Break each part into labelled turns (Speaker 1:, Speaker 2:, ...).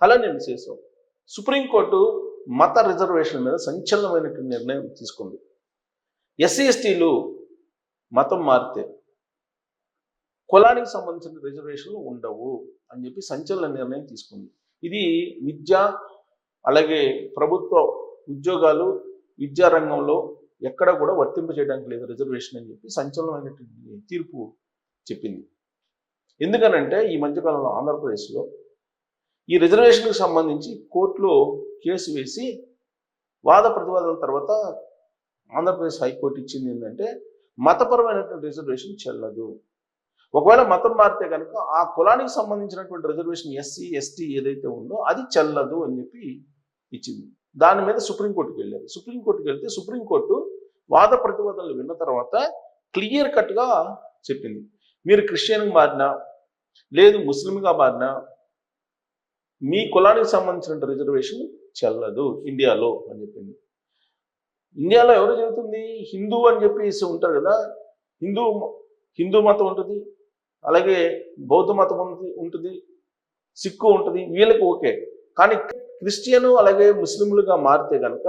Speaker 1: అలానే విశేషం సుప్రీంకోర్టు మత రిజర్వేషన్ మీద సంచలనమైనటువంటి నిర్ణయం తీసుకుంది. ఎస్సీ ఎస్టీలు మతం మారితే కులానికి సంబంధించిన రిజర్వేషన్లు ఉండవు అని చెప్పి సంచలన నిర్ణయం తీసుకుంది. ఇది విద్య అలాగే ప్రభుత్వ ఉద్యోగాలు విద్యారంగంలో ఎక్కడ కూడా వర్తింపజేయడానికి లేదు రిజర్వేషన్ అని చెప్పి సంచలనమైనటువంటి తీర్పు చెప్పింది. ఎందుకనంటే ఈ మధ్యకాలంలో ఆంధ్రప్రదేశ్లో ఈ రిజర్వేషన్కి సంబంధించి కోర్టులో కేసు వేసి వాద ప్రతివాదన తర్వాత ఆంధ్రప్రదేశ్ హైకోర్టు ఇచ్చింది ఏంటంటే మతపరమైనటువంటి రిజర్వేషన్ చెల్లదు. ఒకవేళ మతం మారితే కనుక ఆ కులానికి సంబంధించినటువంటి రిజర్వేషన్ ఎస్సీ ఎస్టీ ఏదైతే ఉందో అది చెల్లదు అని చెప్పి ఇచ్చింది. దాని మీద సుప్రీంకోర్టుకి వెళ్ళారు. సుప్రీంకోర్టుకి వెళ్తే సుప్రీంకోర్టు వాద ప్రతివాదనలు విన్న తర్వాత క్లియర్ కట్గా చెప్పింది, మీరు క్రిస్టియన్గా మారినా లేదు ముస్లింగా మారినా మీ కులానికి సంబంధించిన రిజర్వేషన్ చెల్లదు ఇండియాలో అని చెప్పింది. ఇండియాలో ఎవరు జరుగుతుంది? హిందూ అని చెప్పేసి ఉంటారు కదా, హిందూ మతం ఉంటుంది, అలాగే బౌద్ధ మతం ఉంటుంది, సిక్కు ఉంటుంది, వీళ్ళకి ఓకే. కానీ క్రిస్టియన్ అలాగే ముస్లింలుగా మారితే కనుక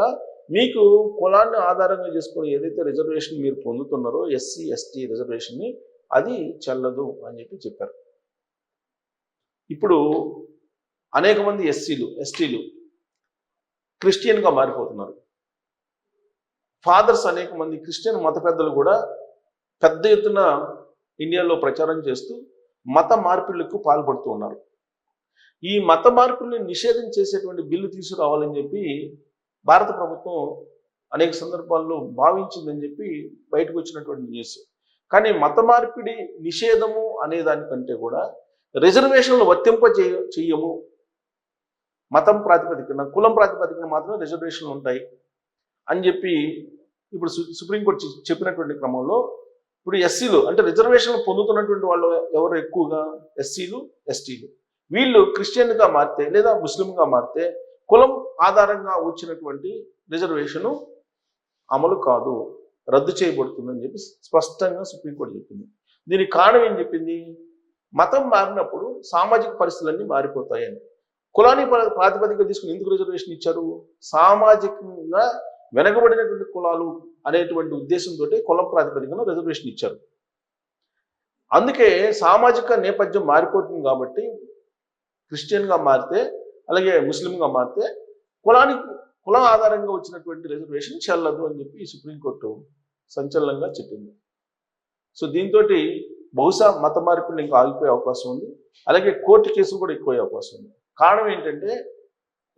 Speaker 1: మీకు కులాన్ని ఆధారంగా చేసుకుని ఏదైతే రిజర్వేషన్ మీరు పొందుతున్నారో ఎస్సీ ఎస్టీ రిజర్వేషన్ని అది చెల్లదు అని చెప్పి చెప్పారు. ఇప్పుడు అనేక మంది ఎస్టీలు క్రిస్టియన్గా మారిపోతున్నారు. ఫాదర్స్ అనేక మంది క్రిస్టియన్ మత పెద్దలు కూడా పెద్ద ఎత్తున ఇండియాలో ప్రచారం చేస్తూ మత మార్పిళ్లకు పాల్పడుతూ ఉన్నారు. ఈ మత మార్పుల్ని నిషేధం చేసేటువంటి బిల్లు తీసుకురావాలని చెప్పి భారత ప్రభుత్వం అనేక సందర్భాల్లో భావించిందని చెప్పి బయటకు వచ్చినటువంటి న్యూస్. కానీ మత మార్పిడి నిషేధము అనే దానికంటే కూడా రిజర్వేషన్లు చెయ్యము, మతం ప్రాతిపదికన కులం ప్రాతిపదికన మాత్రమే రిజర్వేషన్లు ఉంటాయి అని చెప్పి ఇప్పుడు సుప్రీంకోర్టు చెప్పినటువంటి క్రమంలో ఇప్పుడు ఎస్సీలు అంటే రిజర్వేషన్లు పొందుతున్నటువంటి వాళ్ళు ఎవరు ఎక్కువగా ఎస్సీలు ఎస్టీలు. వీళ్ళు క్రిస్టియన్గా మారితే లేదా ముస్లింగా మారితే కులం ఆధారంగా వచ్చినటువంటి రిజర్వేషను అమలు కాదు, రద్దు చేయబడుతుందని చెప్పి స్పష్టంగా సుప్రీంకోర్టు చెప్పింది. దీనికి కారణం ఏం చెప్పింది? మతం మారినప్పుడు సామాజిక పరిస్థితులన్నీ మారిపోతాయని. కులాన్ని ప్రాతిపదిక తీసుకుని ఎందుకు రిజర్వేషన్ ఇచ్చారు? సామాజికంగా వెనకబడినటువంటి కులాలు అనేటువంటి ఉద్దేశంతో కులం ప్రాతిపదికన రిజర్వేషన్ ఇచ్చారు. అందుకే సామాజిక నేపథ్యం మారిపోతుంది కాబట్టి క్రిస్టియన్గా మారితే అలాగే ముస్లింగా మారితే కులం ఆధారంగా వచ్చినటువంటి రిజర్వేషన్ చెల్లదు అని చెప్పి సుప్రీంకోర్టు సంచలనంగా చెప్పింది. సో దీంతో బహుశా మత మార్పులు ఇంకా ఆగిపోయే అవకాశం ఉంది, అలాగే కోర్టు కేసులు కూడా ఎక్కువయ్యే అవకాశం ఉంది. కారణం ఏంటంటే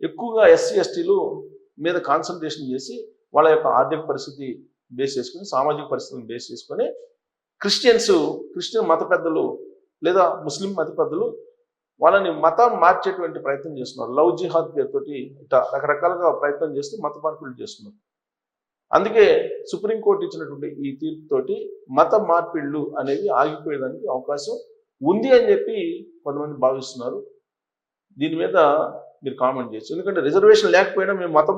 Speaker 1: ఎక్కువగా ఎస్సీ ఎస్టీలు మీద కాన్సన్ట్రేషన్ చేసి వాళ్ళ యొక్క ఆర్థిక పరిస్థితి బేస్ చేసుకుని సామాజిక పరిస్థితిని బేస్ చేసుకొని క్రిస్టియన్ మత పెద్దలు లేదా ముస్లిం మత పెద్దలు వాళ్ళని మతం మార్చేటువంటి ప్రయత్నం చేస్తున్నారు. లవ్ జిహాద్ పేరుతోటి ఇట్లా రకరకాలుగా ప్రయత్నం చేస్తూ మత మార్పులు చేస్తున్నారు. అందుకే సుప్రీంకోర్టు ఇచ్చినటువంటి ఈ తీర్పుతోటి మత మార్పిళ్ళు అనేవి ఆగిపోయేదానికి అవకాశం ఉంది అని చెప్పి కొంతమంది భావిస్తున్నారు. దీని మీద మీరు కామెంట్ చేయొచ్చు. ఎందుకంటే రిజర్వేషన్ లేకపోయినా మేము మతం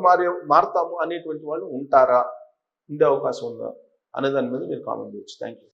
Speaker 1: మారుతాము అనేటువంటి వాళ్ళు ఉండే అవకాశం ఉందా అనే దాని మీద మీరు కామెంట్ చేయొచ్చు. Thank you.